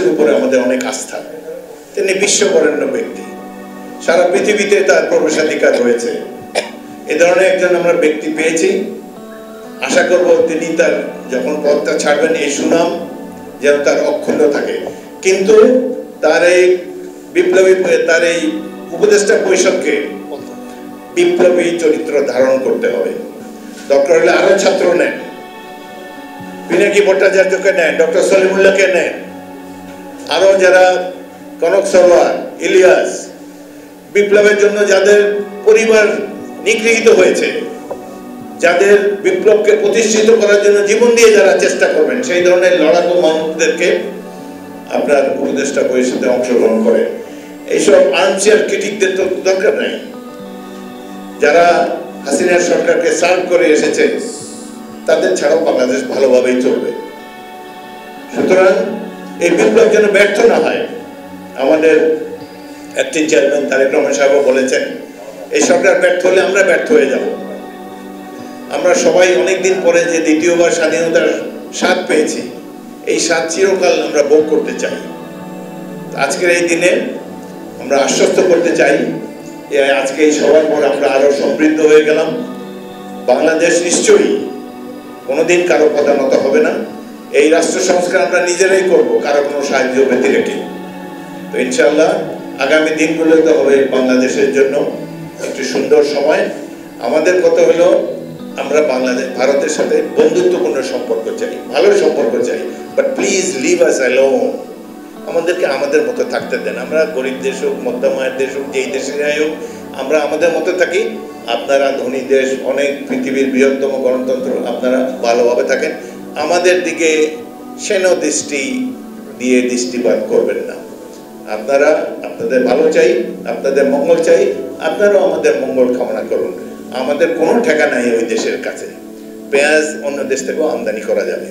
মানুষের উপরে আমাদের অনেক আস্থা। তিনি বিশ্ববরেণ্য ব্যক্তি, সারা পৃথিবীতে তার প্রবেশাধিকার রয়েছে। এ ধরনের একজন আমরা ব্যক্তি পেয়েছি। আশা করব তিনি তার যখন পদটা ছাড়বেন এই সুনাম যেন তার অক্ষুণ্ণ থাকে। কিন্তু তার এই বিপ্লবী, তার এই উপদেষ্টা পরিষদকে বিপ্লবী চরিত্র ধারণ করতে হবে। দরকার হলে আরো ছাত্র নেন, পিনাকি ভট্টাচার্যকে নেন, ডক্টর সলিমুল্লাহকে নেন, আরো যারা কনক সরোয়ার, ইলিয়াস, বিপ্লবের জন্য যাদের পরিবার নিগৃহীত হয়েছে, যাদের বিপ্লবকে প্রতিষ্ঠিত করার জন্য জীবন দিয়ে যারা চেষ্টা করবেন, সেই ধরনের লড়াকু মানুষদেরকে আপনার উপদেষ্টা পরিষদে অংশগ্রহণ করে। এইসব আর্মচেয়ার ক্রিটিকদের তো দরকার নাই। যারা হাসিনার সরকারকে সার্ভ করে এসেছে তাদের ছাড়াও বাংলাদেশ ভালোভাবেই চলবে। সুতরাং এই বিপ্লব যেন ব্যর্থ না হয়। আমাদের অ্যাক্টিং চেয়ারম্যান তারেক রহমান সাহেব বলেছেন, এই সরকার ব্যর্থ হলে আমরা ব্যর্থ হয়ে যাব। আমরা সবাই অনেকদিন পরে যে দ্বিতীয়বার স্বাধীনতার স্বাদ পেয়েছি, এই স্বাদ চিরকাল আমরা ভোগ করতে চাই। আজকের এই দিনে আমরা আশ্বস্ত করতে চাই যে আজকে এই সবার পর আমরা আরো সমৃদ্ধ হয়ে গেলাম। বাংলাদেশ নিশ্চয়ই কোনোদিন কারো পদানত হবে না। এই রাষ্ট্র সংস্কার আমরা নিজেরাই করব, কারো কোনো সাহায্য ব্যতি রেখে। তো ইনশাআল্লাহ আগামী দিনগুলোতে হবে বাংলাদেশের জন্য একটি সুন্দর সময়। আমাদের কথা হলো আমরা বাংলাদেশ ভারতের সাথে বন্ধুত্বপূর্ণ সম্পর্ক চাই, ভালো সম্পর্ক চাই, but please leave us alone. আমাদেরকে আমাদের মতো থাকতে দেন। আমরা গরিব দেশ হোক, মধ্যমায়ের দেশ হোক, যেই দেশেরাই হোক, আমরা আমাদের মতো থাকি। আপনারা ধনী দেশ, অনেক পৃথিবীর বৃহত্তম গণতন্ত্র, আপনারা ভালোভাবে থাকেন। আমাদের দিকে সেন দৃষ্টি দিয়ে দৃষ্টিপাত করবেন না। আপনারা, আপনাদের ভালো চাই, আপনাদের মঙ্গল চাই, আপনারাও আমাদের মঙ্গল কামনা করুন। আমাদের কোনো ঠেকা নাই ওই দেশের কাছে। পেঁয়াজ অন্য দেশ থেকেও আমদানি করা যাবে।